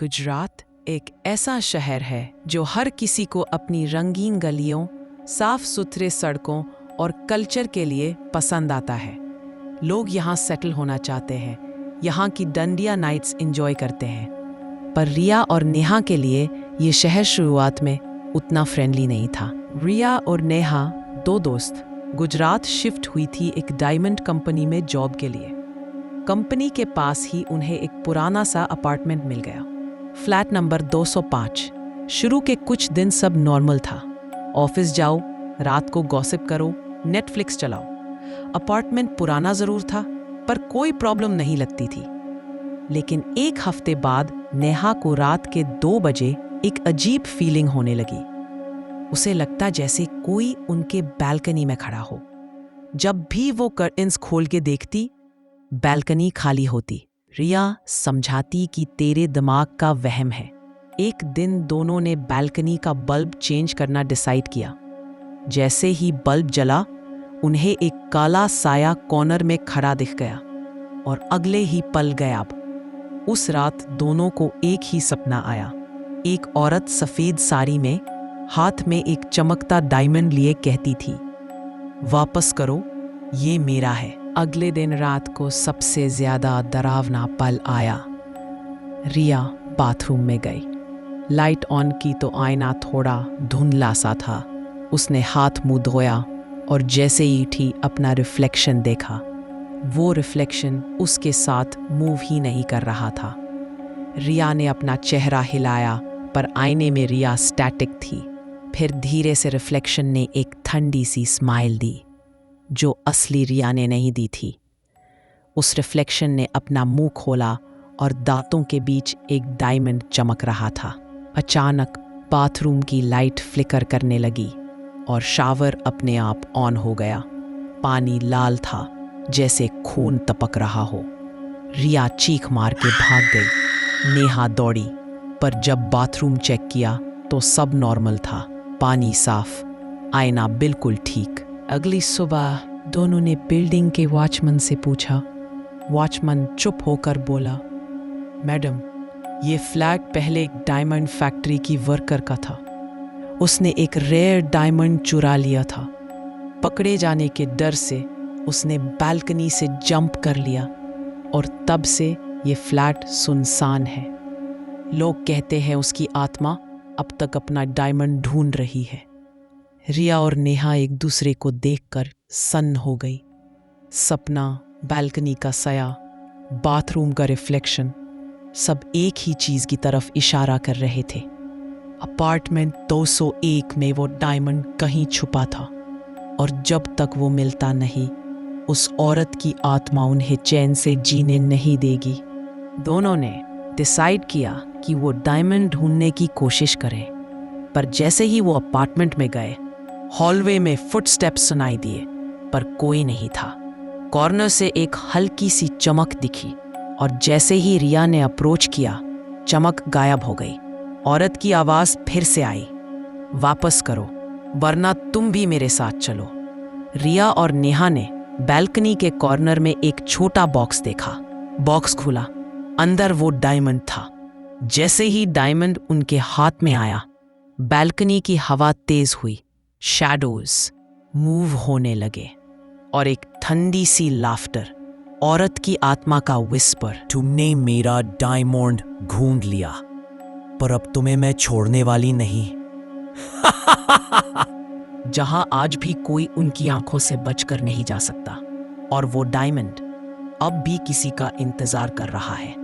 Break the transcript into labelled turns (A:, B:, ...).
A: गुजरात एक ऐसा शहर है जो हर किसी को अपनी रंगीन गलियों, साफ सुथरे सड़कों और कल्चर के लिए पसंद आता है। लोग यहाँ सेटल होना चाहते हैं, यहाँ की डंडिया नाइट्स एंजॉय करते हैं। पर रिया और नेहा के लिए ये शहर शुरुआत में उतना फ्रेंडली नहीं था। रिया और नेहा, दो दोस्त, गुजरात शिफ्ट हुई थी एक डायमंड कंपनी में जॉब के लिए। कंपनी के पास ही उन्हें एक पुराना सा अपार्टमेंट मिल गया, फ्लैट नंबर 205। शुरू के कुछ दिन सब नॉर्मल था। ऑफिस जाओ, रात को गॉसिप करो, नेटफ्लिक्स चलाओ। अपार्टमेंट पुराना जरूर था, पर कोई प्रॉब्लम नहीं लगती थी। लेकिन एक हफ्ते बाद नेहा को रात के 2 बजे एक अजीब फीलिंग होने लगी। उसे लगता जैसे कोई उनके बालकनी में खड़ा हो। जब भी वो कर्टेंस खोल के देखती, बालकनी खाली होती। रिया समझाती कि तेरे दिमाग का वहम है। एक दिन दोनों ने बालकनी का बल्ब चेंज करना डिसाइड किया। जैसे ही बल्ब जला, उन्हें एक काला साया कॉर्नर में खड़ा दिख गया और अगले ही पल गायब। उस रात दोनों को एक ही सपना आया। एक औरत सफेद साड़ी में, हाथ में एक चमकता डायमंड लिए कहती थी, वापस करो, ये मेरा है। अगले दिन रात को सबसे ज्यादा डरावना पल आया। रिया बाथरूम में गई। लाइट ऑन की तो आईना थोड़ा धुंधला सा था। उसने हाथ मुंह धोया और जैसे ही उठी अपना रिफ्लेक्शन देखा। वो रिफ्लेक्शन उसके साथ मूव ही नहीं कर रहा था। रिया ने अपना चेहरा हिलाया, पर आईने में रिया स्टैटिक थी। फिर धीरे से रिफ्लेक्शन ने एक ठंडी सी स्माइल दी, जो असली रिया ने नहीं दी थी। उस रिफ्लेक्शन ने अपना मुंह खोला और दांतों के बीच एक डायमंड चमक रहा था। अचानक बाथरूम की लाइट फ्लिकर करने लगी और शावर अपने आप ऑन हो गया। पानी लाल था, जैसे खून टपक रहा हो। रिया चीख मार के भाग गई। नेहा दौड़ी, पर जब बाथरूम चेक किया तो सब नॉर्मल था। पानी साफ, आईना बिल्कुल ठीक। अगली सुबह दोनों ने बिल्डिंग के वॉचमैन से पूछा। वॉचमैन चुप होकर बोला, मैडम, ये फ्लैट पहले एक डायमंड फैक्ट्री की वर्कर का था। उसने एक रेयर डायमंड चुरा लिया था। पकड़े जाने के डर से उसने बालकनी से जंप कर लिया और तब से ये फ्लैट सुनसान है। लोग कहते हैं उसकी आत्मा अब तक अपना डायमंड ढूंढ रही है। रिया और नेहा एक दूसरे को देखकर सन्न हो गई। सपना, बालकनी का साया, बाथरूम का रिफ्लेक्शन, सब एक ही चीज की तरफ इशारा कर रहे थे। अपार्टमेंट 201 में वो डायमंड कहीं छुपा था और जब तक वो मिलता नहीं, उस औरत की आत्मा उन्हें चैन से जीने नहीं देगी। दोनों ने डिसाइड किया कि वो डायमंड ढूंढने की कोशिश करें। पर जैसे ही वो अपार्टमेंट में गए, हॉलवे में फुटस्टेप्स सुनाई दिए, पर कोई नहीं था। कॉर्नर से एक हल्की सी चमक दिखी और जैसे ही रिया ने अप्रोच किया, चमक गायब हो गई। औरत की आवाज फिर से आई, वापस करो, वरना तुम भी मेरे साथ चलो। रिया और नेहा ने बालकनी के कॉर्नर में एक छोटा बॉक्स देखा। बॉक्स खुला, अंदर वो डायमंड था। जैसे ही डायमंड उनके हाथ में आया, बालकनी की हवा तेज हुई, शैडोज मूव होने लगे और एक ठंडी सी लाफ्टर, औरत की आत्मा का विस्पर,
B: तुमने मेरा डायमंड ढूंढ लिया, पर अब तुम्हें मैं छोड़ने वाली नहीं।
A: जहां आज भी कोई उनकी आंखों से बचकर नहीं जा सकता। और वो डायमंड अब भी किसी का इंतजार कर रहा है।